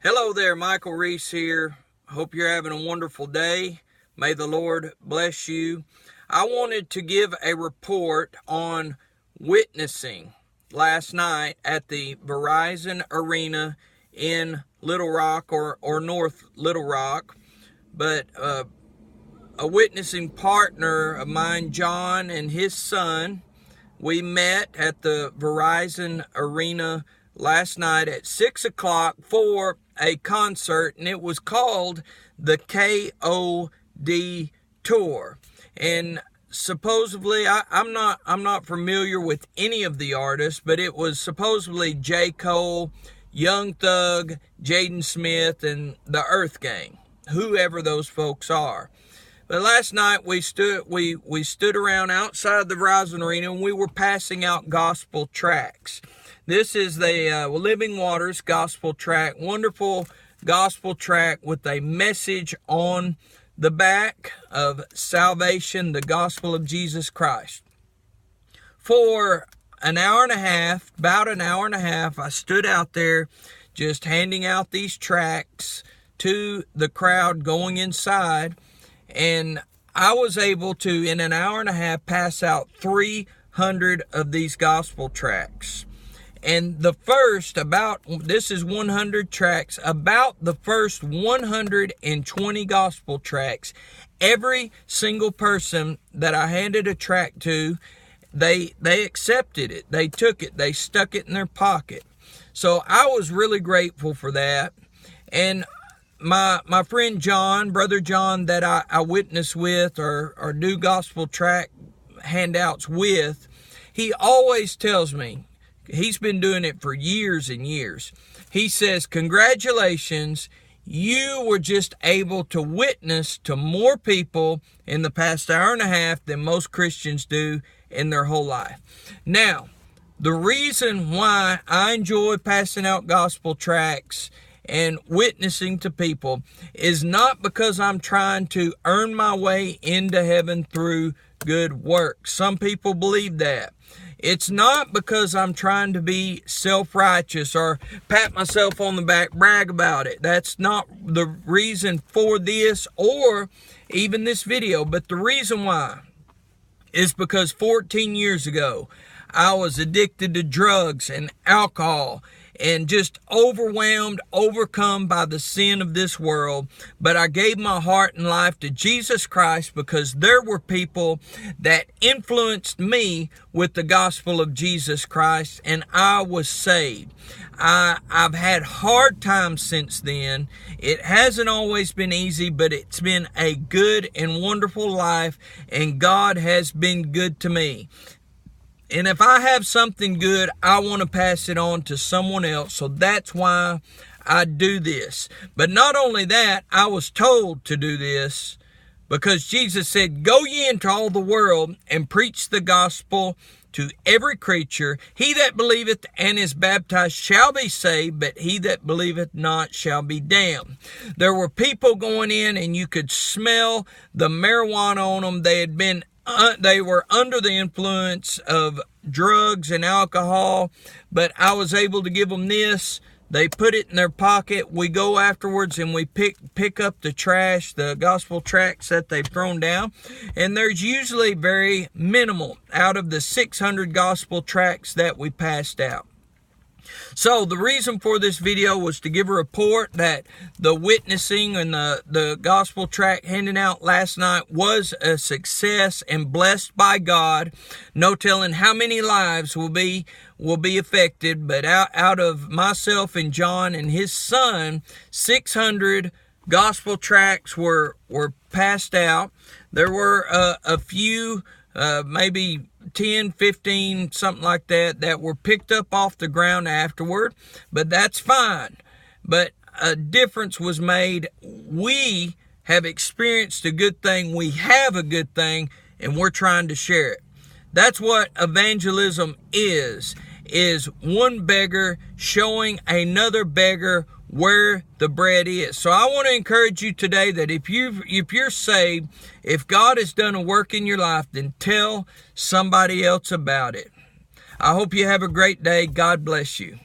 Hello there, Michael Reese here. Hope you're having a wonderful day. May the Lord bless you. I wanted to give a report on witnessing last night at the Verizon Arena in Little Rock or North Little Rock. But a witnessing partner of mine, John, and his son, we met at the Verizon Arena last night at 6 o'clock for a concert, and it was called the KOD Tour. And supposedly, I'm not familiar with any of the artists, but it was supposedly J.Cole, Young Thug, Jaden Smith, and the Earthgang, whoever those folks are. But last night we stood around outside the Verizon Arena, and we were passing out gospel tracts. This is the Living Waters gospel tract, wonderful gospel tract with a message on the back of salvation, the gospel of Jesus Christ. For an hour and a half, about an hour and a half, I stood out there just handing out these tracts to the crowd going inside, and I was able to, in an hour and a half, pass out 300 of these gospel tracts. And the first, this is 100 tracts, about the first 120 gospel tracts, every single person that I handed a tract to, they accepted it. They took it. They stuck it in their pocket. So I was really grateful for that. And my friend John, Brother John, that I witness with or do gospel tract handouts with, he always tells me, he's been doing it for years and years. He says, congratulations, you were just able to witness to more people in the past hour and a half than most Christians do in their whole life. Now, the reason why I enjoy passing out gospel tracts and witnessing to people is not because I'm trying to earn my way into heaven through good works. Some people believe that. It's not because I'm trying to be self-righteous or pat myself on the back, brag about it. That's not the reason for this or even this video. But the reason why is because 14 years ago, I was addicted to drugs and alcohol and just overwhelmed, overcome by the sin of this world. But I gave my heart and life to Jesus Christ because there were people that influenced me with the gospel of Jesus Christ, and I was saved. I've had hard times since then. It hasn't always been easy, but it's been a good and wonderful life, and God has been good to me. And if I have something good, I want to pass it on to someone else. So that's why I do this. But not only that, I was told to do this because Jesus said, go ye into all the world and preach the gospel to every creature. He that believeth and is baptized shall be saved, but he that believeth not shall be damned. There were people going in, and you could smell the marijuana on them. They were under the influence of drugs and alcohol, but I was able to give them this. They put it in their pocket. We go afterwards and we pick up the trash, the gospel tracts that they've thrown down, and there's usually very minimal out of the 600 gospel tracts that we passed out. So the reason for this video was to give a report that the witnessing and the gospel tract handing out last night was a success and blessed by God. No telling how many lives will be affected, but out of myself and John and his son, 600 gospel tracts were passed out. There were a few, maybe 10, 15, something like that were picked up off the ground afterward, but that's fine. But a difference was made. We have experienced a good thing. We have a good thing, and we're trying to share it. That's what evangelism is one beggar showing another beggar where the bread is. So I want to encourage you today that if you're saved, if God has done a work in your life, then tell somebody else about it. I hope you have a great day. God bless you.